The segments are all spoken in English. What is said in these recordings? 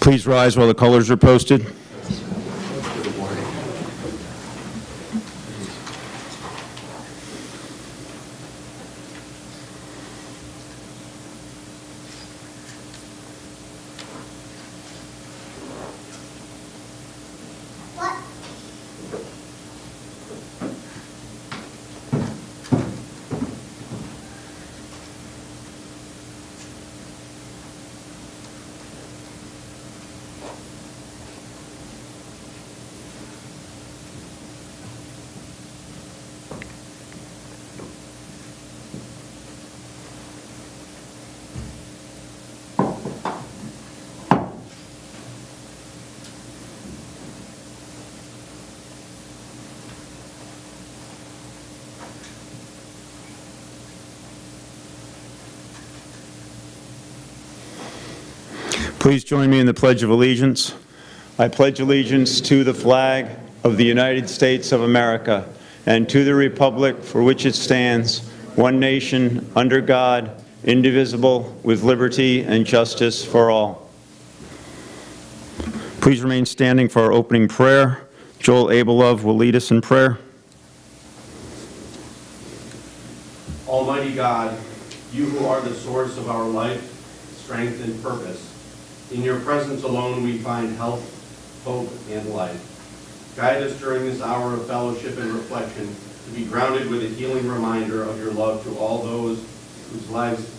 Please rise while the colors are posted. Please join me in the Pledge of Allegiance. I pledge allegiance to the flag of the United States of America and to the republic for which it stands, one nation, under God, indivisible, with liberty and justice for all. Please remain standing for our opening prayer. Joel Abelove will lead us in prayer. Almighty God, you who are the source of our life, strength, and purpose, in your presence alone we find health, hope, and life. Guide us during this hour of fellowship and reflection to be grounded with a healing reminder of your love to all those whose lives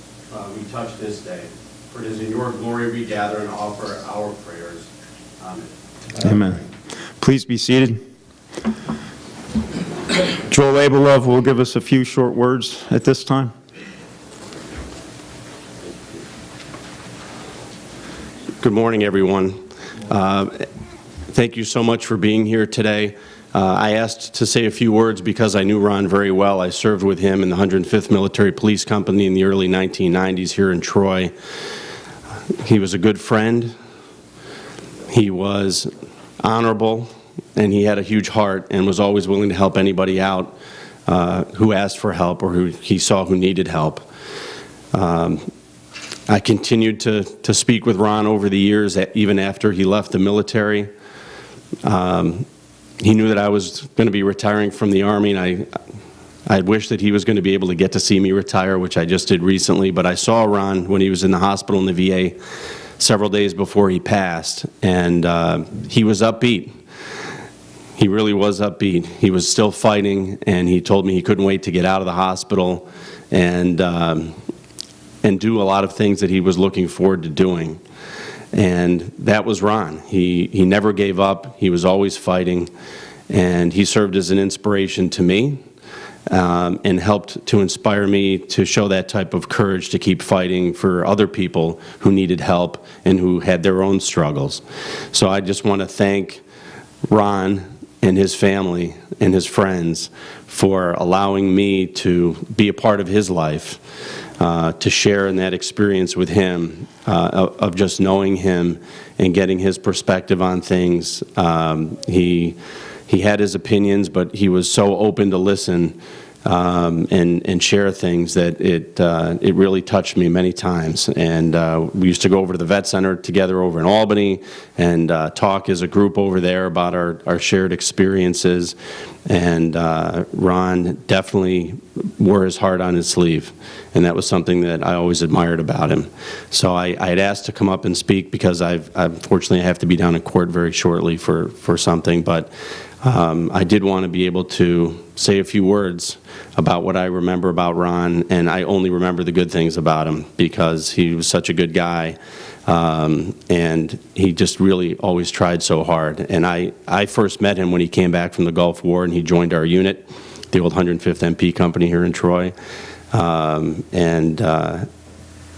we touch this day. For it is in your glory we gather and offer our prayers. Amen. Amen. Please be seated. Joel Abelove will give us a few short words at this time. Good morning, everyone. Thank you so much for being here today. I asked to say a few words because I knew Ron very well. I served with him in the 105th Military Police Company in the early 1990s here in Troy. He was a good friend. He was honorable, and he had a huge heart and was always willing to help anybody out who asked for help or who he saw who needed help. I continued to speak with Ron over the years, even after he left the military. He knew that I was going to be retiring from the Army, and I wished that he was going to be able to get to see me retire, which I just did recently. But I saw Ron when he was in the hospital in the VA several days before he passed, and he was upbeat. He really was upbeat. He was still fighting, and he told me he couldn't wait to get out of the hospital and do a lot of things that he was looking forward to doing. And that was Ron. He never gave up. He was always fighting, and he served as an inspiration to me and helped to inspire me to show that type of courage to keep fighting for other people who needed help and who had their own struggles. So I just want to thank Ron and his family and his friends for allowing me to be a part of his life, to share in that experience with him, of just knowing him and getting his perspective on things. He had his opinions, but he was so open to listen and share things that it really touched me many times. And we used to go over to the vet center together over in Albany and talk as a group over there about our shared experiences. And Ron definitely wore his heart on his sleeve, and that was something that I always admired about him. So I had asked to come up and speak because unfortunately I have to be down in court very shortly for something, but I did want to be able to say a few words about what I remember about Ron, and I only remember the good things about him because he was such a good guy, and he just really always tried so hard. And I first met him when he came back from the Gulf War, and he joined our unit, the old 105th MP company here in Troy, and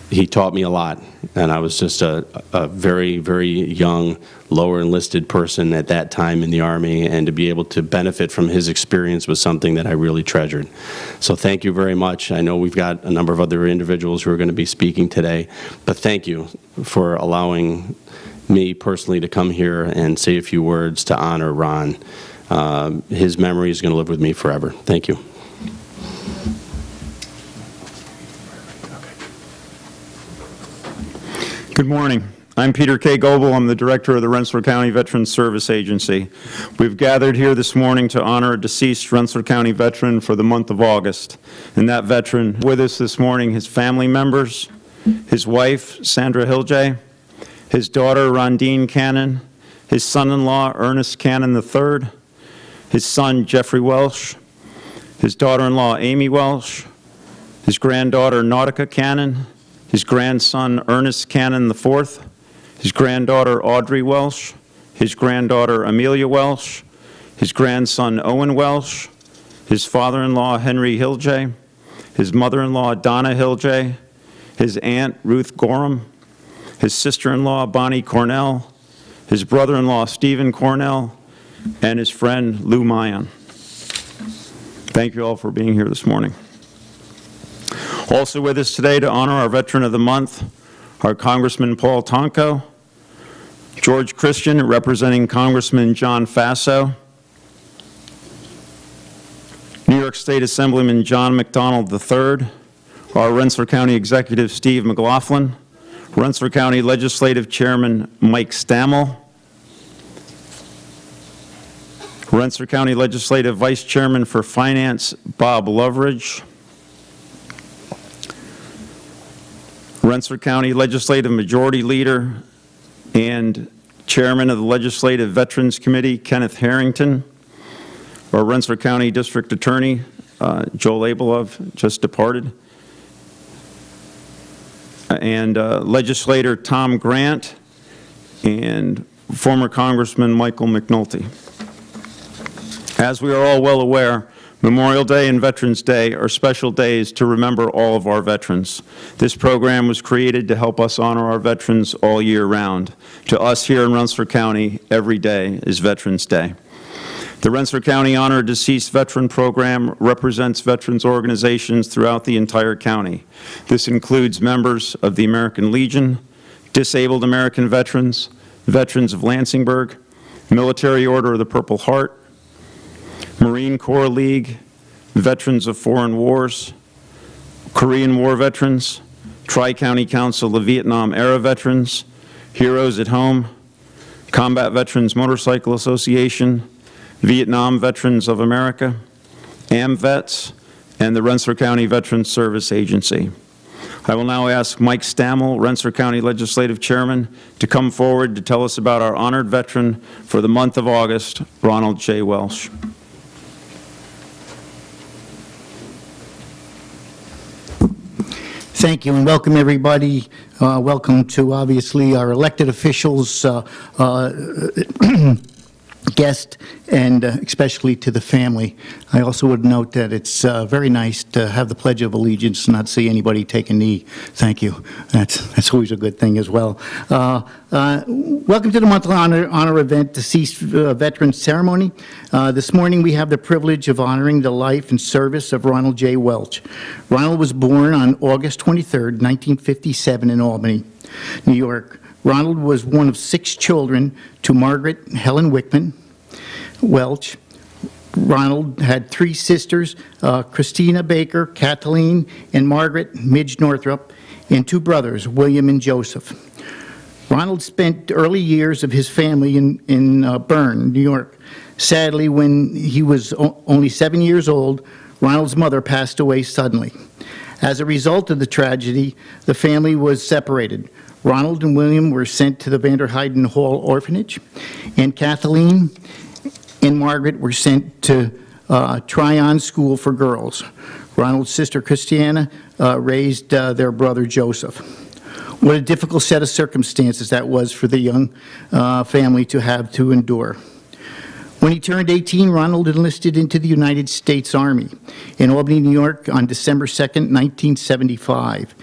he taught me a lot. And I was just a very, very young, lower enlisted person at that time in the Army, and to be able to benefit from his experience was something that I really treasured. So thank you very much. I know we've got a number of other individuals who are going to be speaking today, but thank you for allowing me personally to come here and say a few words to honor Ron. His memory is going to live with me forever. Thank you. Good morning. I'm Peter K. Goebel. I'm the Director of the Rensselaer County Veterans Service Agency. We've gathered here this morning to honor a deceased Rensselaer County veteran for the month of August. And that veteran with us this morning, his family members, his wife, Sandra Hiljay, his daughter, Rondine Cannon, his son-in-law, Ernest Cannon III, his son, Jeffrey Welsh, his daughter-in-law, Amy Welsh, his granddaughter, Nautica Cannon, his grandson, Ernest Cannon IV, his granddaughter, Audrey Welsh, his granddaughter, Amelia Welsh, his grandson, Owen Welsh, his father-in-law, Henry Hiljay, his mother-in-law, Donna Hiljay, his aunt, Ruth Gorham, his sister-in-law, Bonnie Cornell, his brother-in-law, Stephen Cornell, and his friend, Lou Mayan. Thank you all for being here this morning. Also with us today to honor our Veteran of the Month are Congressman Paul Tonko, George Christian representing Congressman John Faso, New York State Assemblyman John McDonald III, our Rensselaer County Executive Steve McLaughlin, Rensselaer County Legislative Chairman Mike Stammel, Rensselaer County Legislative Vice Chairman for Finance Bob Loveridge, Rensselaer County Legislative Majority Leader and Chairman of the Legislative Veterans Committee, Kenneth Harrington, our Rensselaer County District Attorney, Joel Abelov, just departed, and Legislator Tom Grant, and former Congressman Michael McNulty. As we are all well aware, Memorial Day and Veterans Day are special days to remember all of our veterans. This program was created to help us honor our veterans all year round. To us here in Rensselaer County, every day is Veterans Day. The Rensselaer County Honor Deceased Veteran Program represents veterans organizations throughout the entire county. This includes members of the American Legion, Disabled American Veterans, Veterans of Lansingburg, Military Order of the Purple Heart, Marine Corps League, Veterans of Foreign Wars, Korean War Veterans, Tri-County Council of Vietnam-era Veterans, Heroes at Home, Combat Veterans Motorcycle Association, Vietnam Veterans of America, AMVETS, and the Rensselaer County Veterans Service Agency. I will now ask Mike Stammel, Rensselaer County Legislative Chairman, to come forward to tell us about our honored veteran for the month of August, Ronald J. Welsh. Thank you, and welcome everybody. Welcome to, obviously, our elected officials, guest, and especially to the family. I also would note that it's very nice to have the Pledge of Allegiance and not see anybody take a knee. Thank you. That's always a good thing as well. Welcome to the monthly honor event, Deceased Veterans Ceremony. This morning we have the privilege of honoring the life and service of Ronald J. Welch. Ronald was born on August 23rd, 1957 in Albany, New York. Ronald was one of 6 children to Margaret Helen Wickman Welch. Ronald had 3 sisters, Christina Baker, Kathleen, and Margaret Midge Northrup, and 2 brothers, William and Joseph. Ronald spent early years of his family in Berne, New York. Sadly, when he was only 7 years old, Ronald's mother passed away suddenly. As a result of the tragedy, the family was separated. Ronald and William were sent to the Vanderheiden Hall Orphanage, and Kathleen and Margaret were sent to Tryon School for Girls. Ronald's sister Christiana raised their brother Joseph. What a difficult set of circumstances that was for the young family to have to endure. When he turned 18, Ronald enlisted into the United States Army in Albany, New York on December 2nd, 1975.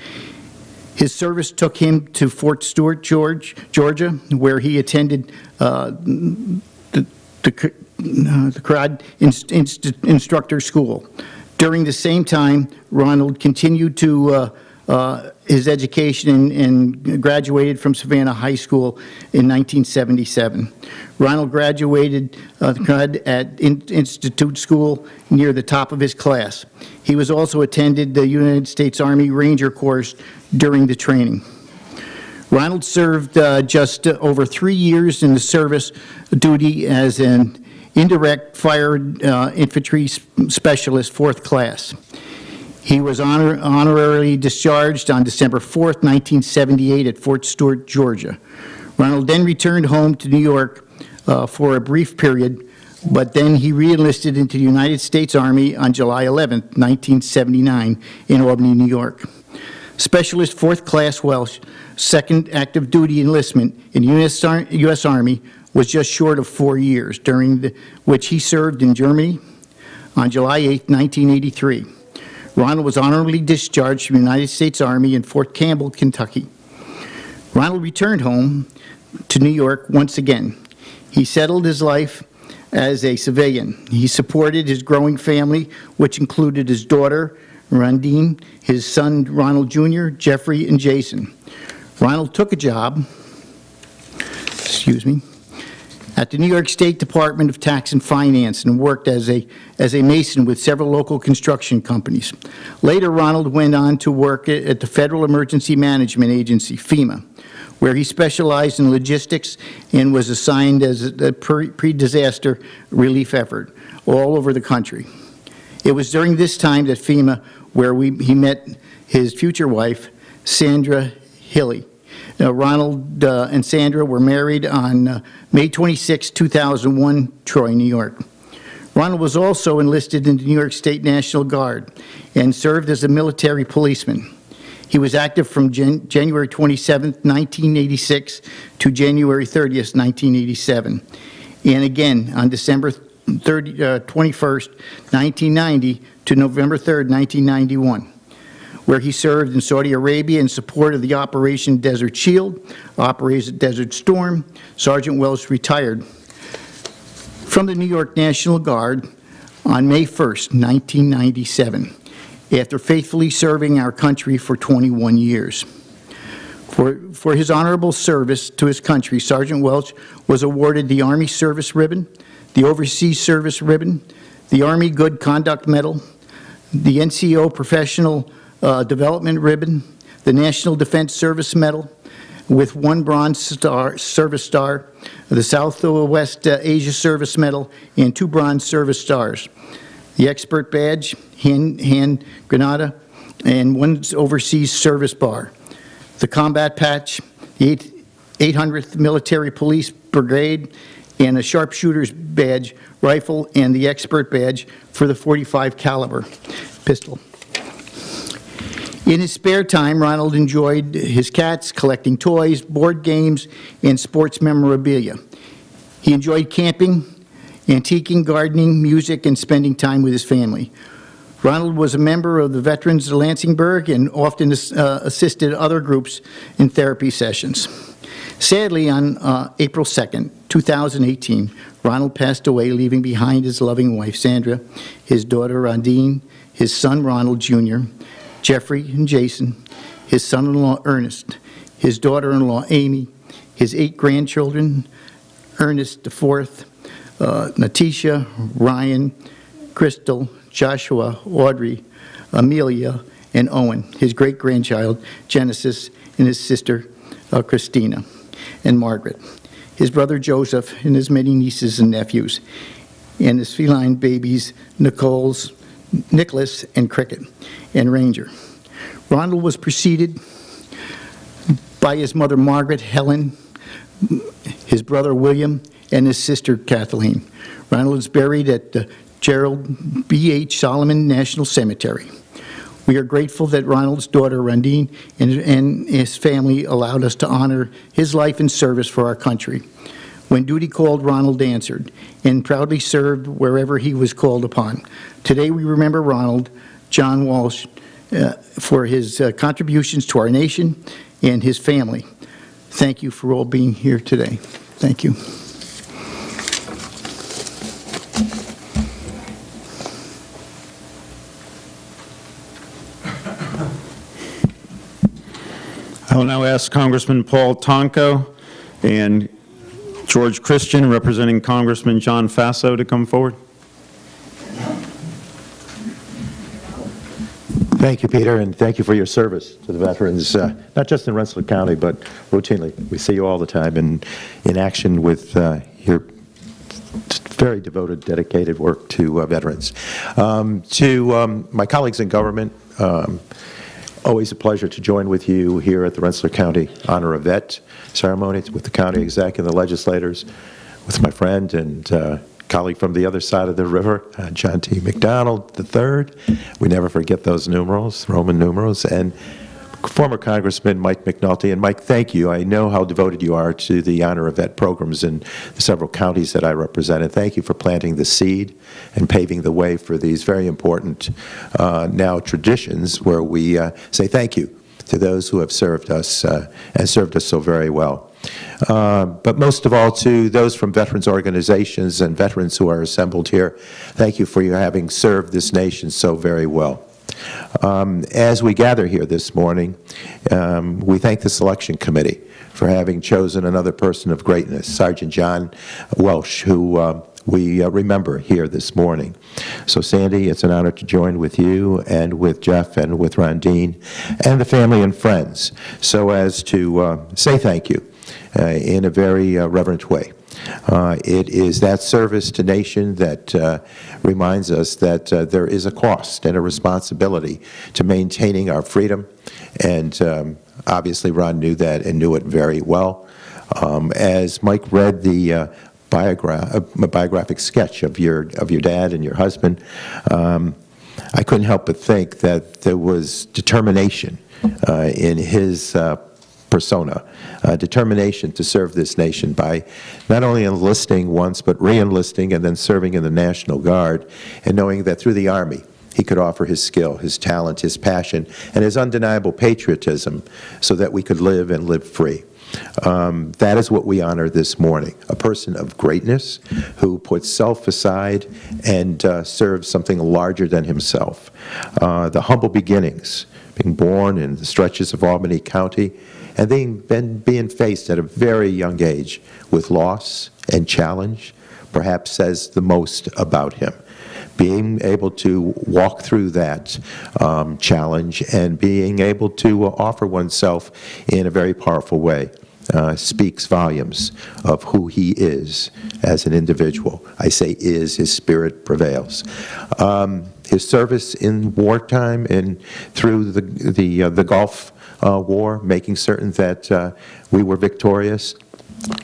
His service took him to Fort Stewart, Georgia, where he attended the CRAD instructor school. During the same time, Ronald continued to his education and graduated from Savannah High School in 1977. Ronald graduated at Institute School near the top of his class. He was also attended the United States Army Ranger course during the training. Ronald served just over 3 years in the service duty as an indirect fire infantry specialist, 4th class. He was honorarily discharged on December 4th, 1978 at Fort Stewart, Georgia. Ronald then returned home to New York for a brief period, but then he re-enlisted into the United States Army on July 11th, 1979 in Albany, New York. Specialist 4th Class Welsh, second active duty enlistment in the U.S. Army was just short of 4 years, during which he served in Germany on July 8, 1983. Ronald was honorably discharged from the United States Army in Fort Campbell, Kentucky. Ronald returned home to New York once again. He settled his life as a civilian. He supported his growing family, which included his daughter, Rondine, his son, Ronald Jr., Jeffrey, and Jason. Ronald took a job, at the New York State Department of Tax and Finance and worked as a mason with several local construction companies. Later, Ronald went on to work at the Federal Emergency Management Agency, FEMA, where he specialized in logistics and was assigned as a pre-disaster relief effort all over the country. It was during this time that FEMA where he met his future wife, Sandra Hilly. Ronald and Sandra were married on May 26, 2001, Troy, New York. Ronald was also enlisted in the New York State National Guard and served as a military policeman. He was active from January 27, 1986 to January 30, 1987, and again on December 21st, 1990 to November 3rd, 1991. Where he served in Saudi Arabia in support of the Operation Desert Shield, Operation Desert Storm. Sergeant Welsh retired from the New York National Guard on May 1st, 1997, after faithfully serving our country for 21 years. For his honorable service to his country, Sergeant Welsh was awarded the Army Service Ribbon, the Overseas Service Ribbon, the Army Good Conduct Medal, the NCO Professional Development Ribbon, the National Defense Service Medal, with 1 Bronze Service Star, the Southwest Asia Service Medal, and 2 Bronze Service Stars, the Expert Badge, hand grenada, and 1 Overseas Service Bar, the Combat Patch, the 800th Military Police Brigade, and a Sharpshooter's Badge, rifle, and the Expert Badge for the .45 caliber pistol. In his spare time, Ronald enjoyed his cats, collecting toys, board games, and sports memorabilia. He enjoyed camping, antiquing, gardening, music, and spending time with his family. Ronald was a member of the Veterans of Lansingburg and often assisted other groups in therapy sessions. Sadly, on April 2nd, 2018, Ronald passed away, leaving behind his loving wife, Sandra, his daughter, Rondine, his son, Ronald Jr., Jeffrey and Jason, his son-in-law, Ernest, his daughter-in-law, Amy, his 8 grandchildren, Ernest IV, Natisha, Ryan, Crystal, Joshua, Audrey, Amelia, and Owen, his great-grandchild, Genesis, and his sister, Christina, and Margaret, his brother Joseph, and his many nieces and nephews, and his feline babies, Nicholas and Cricket, and Ranger. Ronald was preceded by his mother Margaret, Helen, his brother William, and his sister Kathleen. Ronald is buried at the Gerald B.H. Solomon National Cemetery. We are grateful that Ronald's daughter Rondine and his family allowed us to honor his life and service for our country. When duty called, Ronald answered and proudly served wherever he was called upon. Today we remember Ronald John Walsh for his contributions to our nation and his family. Thank you for all being here today. Thank you. I will now ask Congressman Paul Tonko and George Christian, representing Congressman John Faso, to come forward. Thank you, Peter, and thank you for your service to the veterans, not just in Rensselaer County, but routinely. We see you all the time in action with your very devoted, dedicated work to veterans. To my colleagues in government, always a pleasure to join with you here at the Rensselaer County Honor a Vet ceremony with the county exec and the legislators, with my friend and colleague from the other side of the river, John T. McDonald III. We never forget those numerals, Roman numerals, and former Congressman Mike McNulty. And Mike, thank you. I know how devoted you are to the Honor of Vet programs in the several counties that I represent. And thank you for planting the seed and paving the way for these very important now traditions where we say thank you to those who have served us and served us so very well. But most of all, to those from veterans organizations and veterans who are assembled here, thank you for your having served this nation so very well. As we gather here this morning, we thank the selection committee for having chosen another person of greatness, Sergeant John Welsh, who we remember here this morning. So Sandy, it's an honor to join with you and with Jeff and with Rondine and the family and friends so as to say thank you in a very reverent way. It is that service to nation that reminds us that there is a cost and a responsibility to maintaining our freedom, and obviously Ron knew that and knew it very well. As Mike read the biographic sketch of your dad and your husband, I couldn't help but think that there was determination in his persona, determination to serve this nation by not only enlisting once, but re-enlisting and then serving in the National Guard, and knowing that through the Army he could offer his skill, his talent, his passion, and his undeniable patriotism so that we could live and live free. That is what we honor this morning, a person of greatness who puts self aside and serves something larger than himself. The humble beginnings, being born in the stretches of Albany County, and then being faced at a very young age with loss and challenge, perhaps says the most about him. Being able to walk through that challenge and being able to offer oneself in a very powerful way speaks volumes of who he is as an individual. I say is, his spirit prevails. His service in wartime and through the Gulf War, making certain that we were victorious,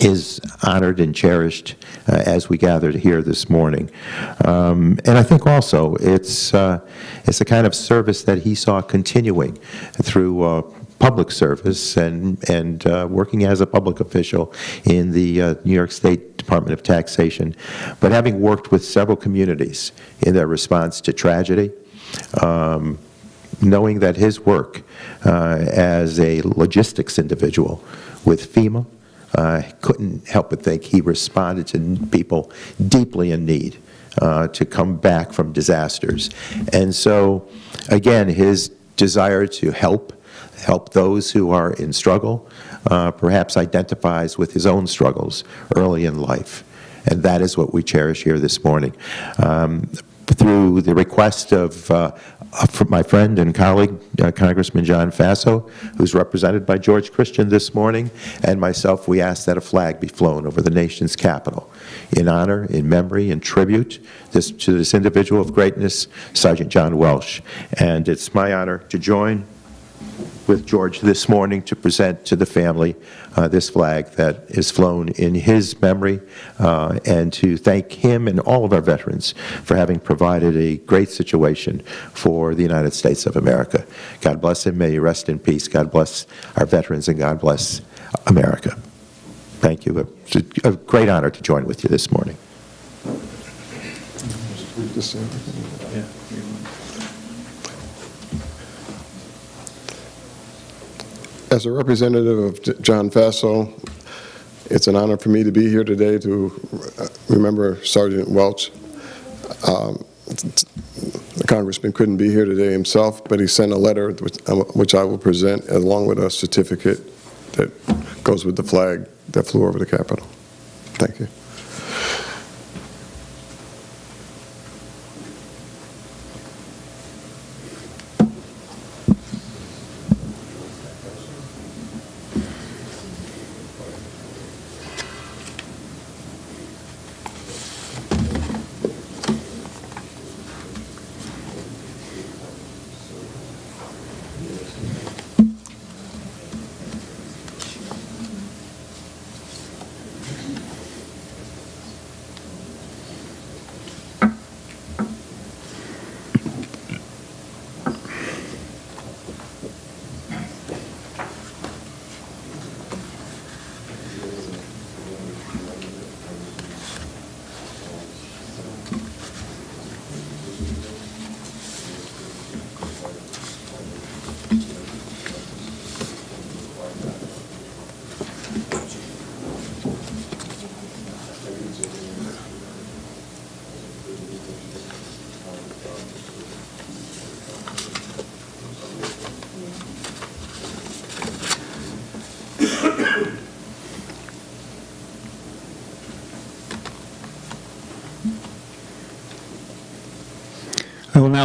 is honored and cherished as we gathered here this morning. And I think also it's a kind of service that he saw continuing through public service and working as a public official in the New York State Department of Taxation, but having worked with several communities in their response to tragedy, knowing that his work as a logistics individual with FEMA, couldn't help but think he responded to people deeply in need to come back from disasters. And so, again, his desire to help those who are in struggle, perhaps identifies with his own struggles early in life. And that is what we cherish here this morning. Through the request of my friend and colleague, Congressman John Faso, who's represented by George Christian this morning, and myself, we ask that a flag be flown over the nation's capital in honor, in memory, in tribute to this individual of greatness, Sergeant John Welsh. And it's my honor to join with George this morning to present to the family this flag that is flown in his memory, and to thank him and all of our veterans for having provided a great situation for the United States of America. God bless him. May he rest in peace. God bless our veterans, and God bless America. Thank you. It's a great honor to join with you this morning. As a representative of John Faso, it's an honor for me to be here today to remember Sergeant Welch. The congressman couldn't be here today himself, but he sent a letter which I will present along with a certificate that goes with the flag that flew over the Capitol. Thank you.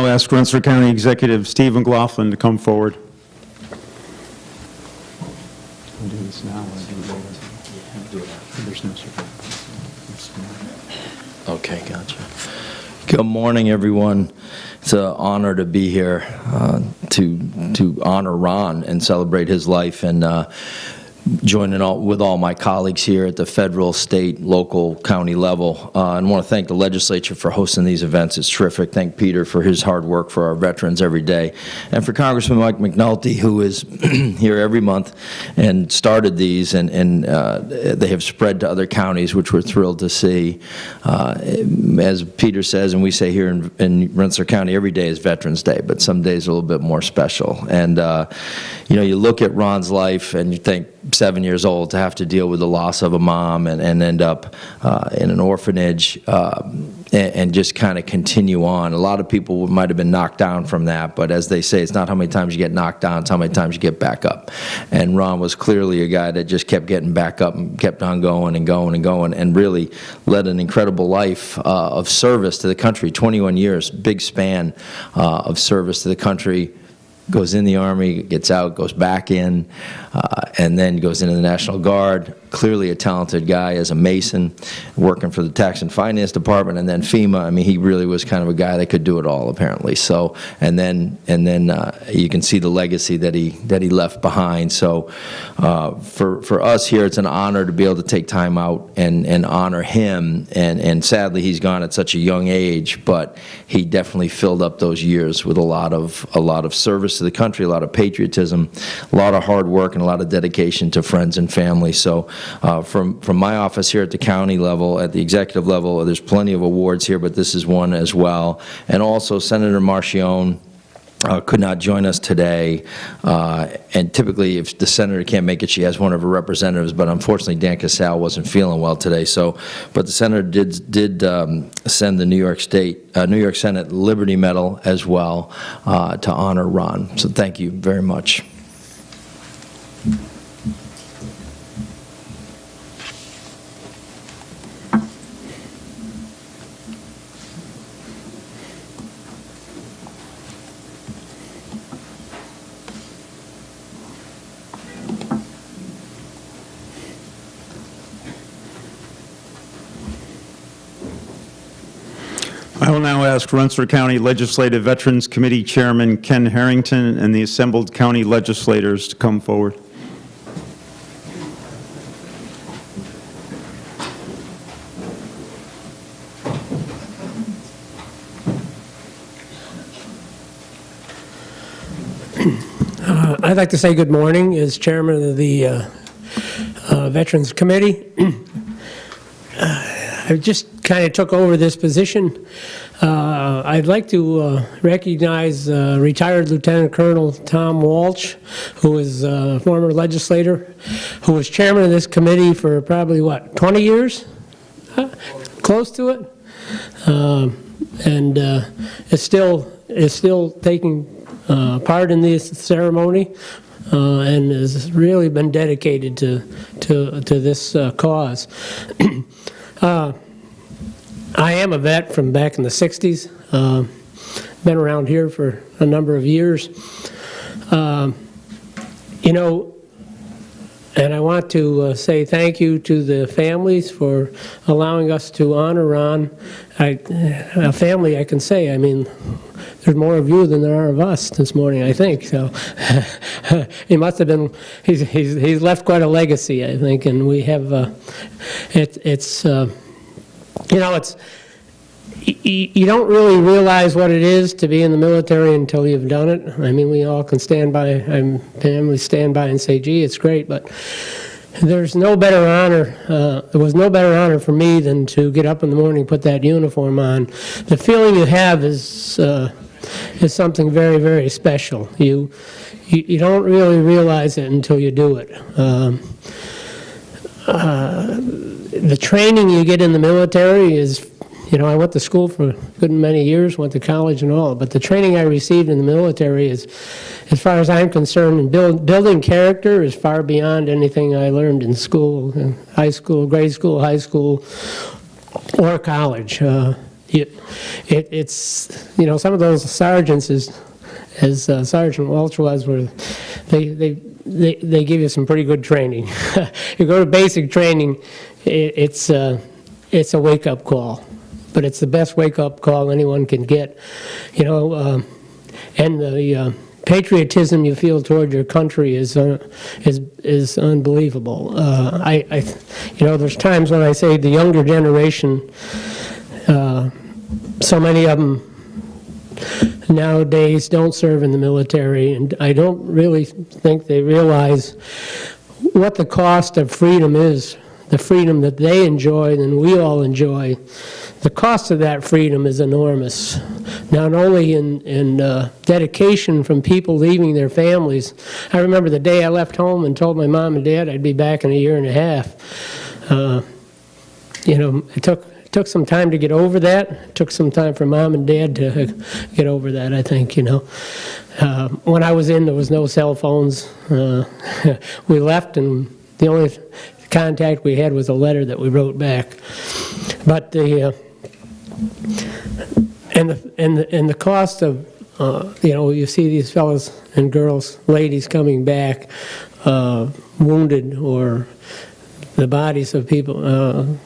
ask Rensselaer County Executive Steve McLaughlin to come forward. We'll do this now. Okay, gotcha. Good morning, everyone. It's an honor to be here to honor Ron and celebrate his life, and joining with all my colleagues here at the federal, state, local, county level. And I want to thank the legislature for hosting these events. It's terrific. Thank Peter for his hard work for our veterans every day. And for Congressman Mike McNulty, who is here every month and started these, and they have spread to other counties, which we're thrilled to see. As Peter says, and we say here in Rensselaer County, every day is Veterans Day, but some days are a little bit more special. And, you know, you look at Ron's life and you think, 7 years old, to have to deal with the loss of a mom and end up in an orphanage and just kind of continue on. A lot of people might have been knocked down from that, but as they say, it's not how many times you get knocked down, it's how many times you get back up. And Ron was clearly a guy that just kept getting back up and kept on going and going and going, and really led an incredible life of service to the country. 21 years, big span of service to the country. Goes in the Army, gets out, goes back in, and then goes into the National Guard. Clearly a talented guy as a Mason, working for the Tax and Finance Department, and then FEMA. I mean, he really was kind of a guy that could do it all, apparently. So, and then you can see the legacy that he left behind. So, for us here, it's an honor to be able to take time out and honor him. And sadly, he's gone at such a young age, but he definitely filled up those years with a lot of service to the country, a lot of patriotism, a lot of hard work, and a lot of dedication to friends and family. So from my office here at the county level, at the executive level, there's plenty of awards here, but this is one as well. And also Senator Marchione could not join us today, and typically if the senator can't make it, she has one of her representatives, but unfortunately Dan Casale wasn't feeling well today. So, but the senator did send the New York Senate Liberty Medal as well to honor Ron. So thank you very much. I will now ask Rensselaer County Legislative Veterans Committee Chairman Ken Harrington and the assembled county legislators to come forward. I'd like to say good morning as chairman of the Veterans Committee. I just kind of took over this position. I'd like to recognize retired Lieutenant Colonel Tom Walsh, who is a former legislator, who was chairman of this committee for probably, what, 20 years? Close to it? And is still taking part in this ceremony, and has really been dedicated to this cause. I am a vet from back in the 60s. Been around here for a number of years. You know, and I want to say thank you to the families for allowing us to honor Ron. A family, I can say, I mean, there's more of you than there are of us this morning, I think. So he must have been, he's left quite a legacy, I think, and we have, you know, you don't really realize what it is to be in the military until you've done it. I mean, we all can stand by, families stand by and say, gee, it's great, but there's no better honor, there was no better honor for me than to get up in the morning, put that uniform on. The feeling you have is something very, very special. You don't really realize it until you do it. The training you get in the military is, you know, I went to school for a good many years, went to college and all, but the training I received in the military is, as far as I'm concerned, and building character is far beyond anything I learned in school, in high school, grade school, high school, or college. it's, you know, some of those sergeants, as Sergeant Welch was, were they give you some pretty good training. You go to basic training, it's a wake-up call, but it's the best wake-up call anyone can get, you know, and the patriotism you feel toward your country is unbelievable. You know, there's times when I say the younger generation, so many of them nowadays don't serve in the military, and I don't really think they realize what the cost of freedom is, the freedom that they enjoy and we all enjoy. The cost of that freedom is enormous, not only in dedication from people leaving their families. I remember the day I left home and told my mom and dad I'd be back in a year and a half. You know, it took some time to get over that. It took some time for Mom and Dad to get over that, I think, you know. When I was in, there was no cell phones. We left, and the only contact we had was a letter that we wrote back. But the cost of, you know, you see these fellows and girls, ladies coming back wounded, or the bodies of people,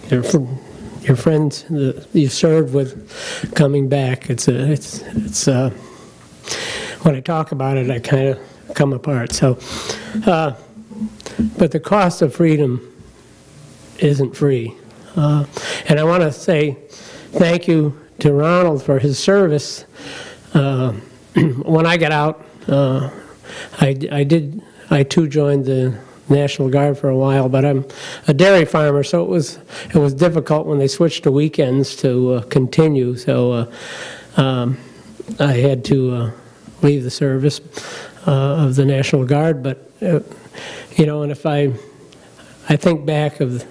your friends that you served with coming back. It's when I talk about it, I kind of come apart. So, but the cost of freedom isn't free. And I want to say thank you to Ronald for his service. When I got out, I too joined the National Guard for a while, but I'm a dairy farmer, so it was difficult when they switched to weekends to continue. So I had to leave the service of the National Guard. But you know, and if I think back of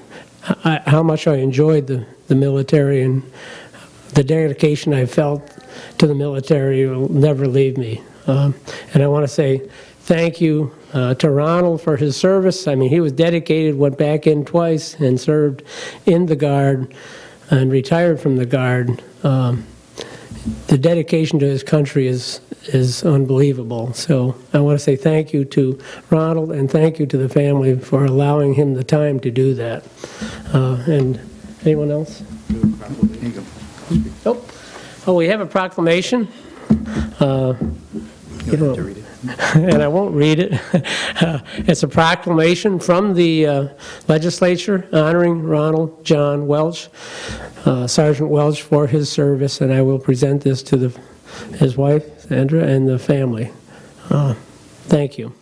how much I enjoyed the military, and the dedication I felt to the military will never leave me. And I want to say thank you to Ronald for his service. I mean, he was dedicated, went back in twice, and served in the Guard and retired from the Guard. The dedication to his country is unbelievable. So I want to say thank you to Ronald, and thank you to the family for allowing him the time to do that. And anyone else? Nope. Oh, we have a proclamation. You don't have to read it. And I won't read it. It's a proclamation from the legislature honoring Ronald John Welch, Sergeant Welch, for his service, and I will present this to his wife, Sandra, and the family. Thank you.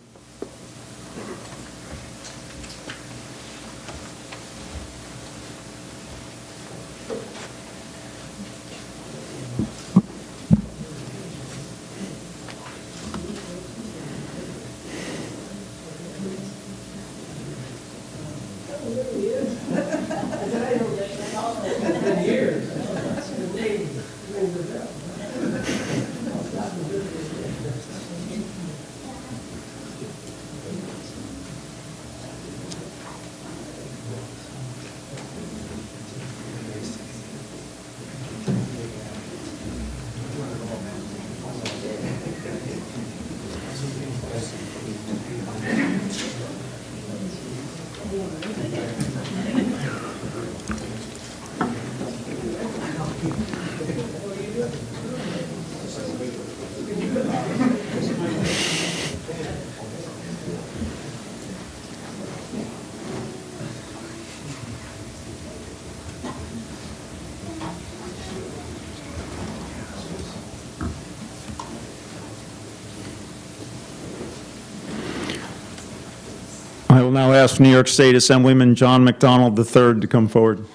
I will now ask New York State Assemblyman John McDonald III to come forward.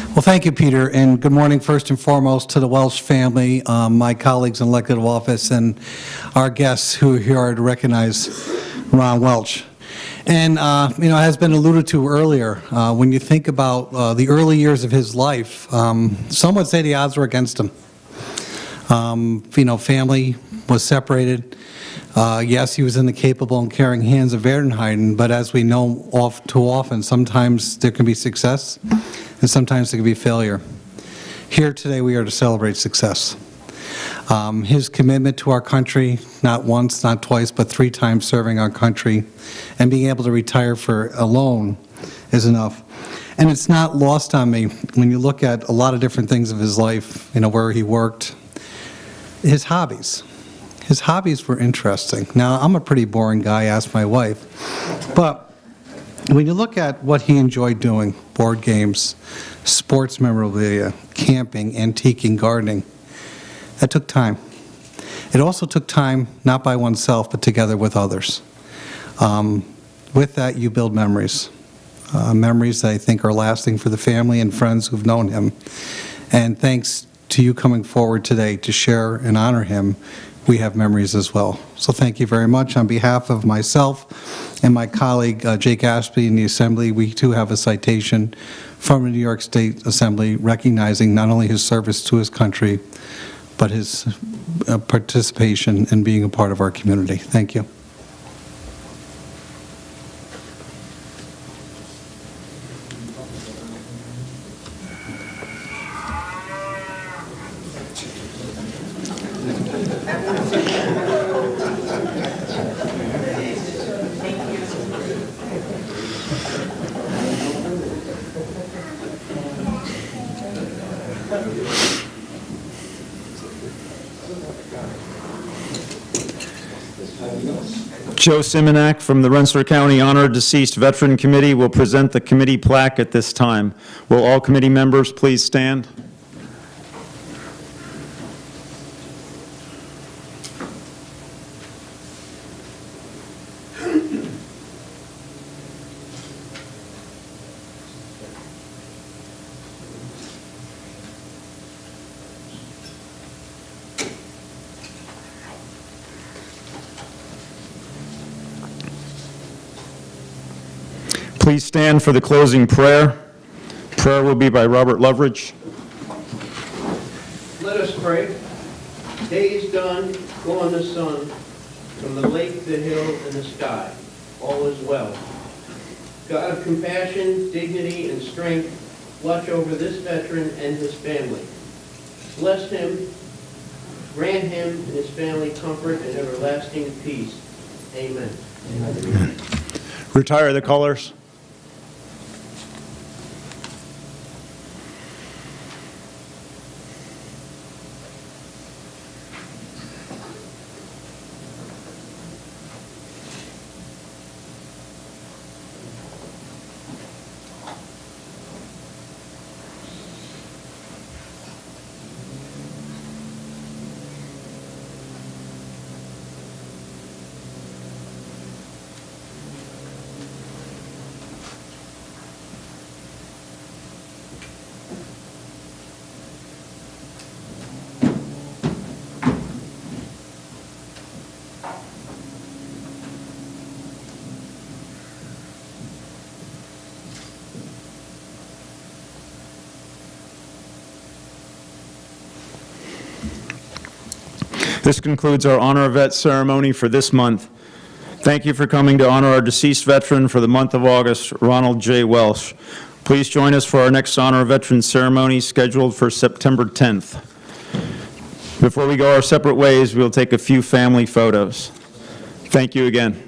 Well, thank you, Peter, and good morning first and foremost to the Welch family, my colleagues in elected office, and our guests who are here to recognize Ron Welch. And, you know, it has been alluded to earlier, when you think about the early years of his life, some would say the odds were against him. You know, family was separated. Yes, he was in the capable and caring hands of Erdenheiden, but as we know too often, sometimes there can be success and sometimes there can be failure. Here today we are to celebrate success. His commitment to our country, not once, not twice, but 3 times serving our country, and being able to retire for alone is enough. And it's not lost on me when you look at a lot of different things of his life, where he worked, his hobbies. His hobbies were interesting. Now, I'm a pretty boring guy, ask my wife, but when you look at what he enjoyed doing, board games, sports memorabilia, camping, antiquing, gardening, that took time. It also took time, not by oneself, but together with others. With that, you build memories. Memories that I think are lasting for the family and friends who've known him. And thanks to you coming forward today to share and honor him, we have memories as well. So thank you very much. On behalf of myself and my colleague, Jake Ashby, in the Assembly, we too have a citation from the New York State Assembly recognizing not only his service to his country, but his participation in being a part of our community. Thank you. Joe Simonak from the Rensselaer County Honor Deceased Veteran Committee will present the committee plaque at this time. Will all committee members please stand? Please stand for the closing prayer. Prayer will be by Robert Loveridge. Let us pray. Day is done, gone the sun, from the lake, the hill, and the sky. All is well. God of compassion, dignity, and strength, watch over this veteran and his family. Bless him, grant him and his family comfort and everlasting peace. Amen. Amen. Retire the colors. This concludes our Honor a Vet ceremony for this month. Thank you for coming to honor our deceased veteran for the month of August, Ronald J. Welsh. Please join us for our next Honor a Veteran ceremony scheduled for September 10th. Before we go our separate ways, we'll take a few family photos. Thank you again.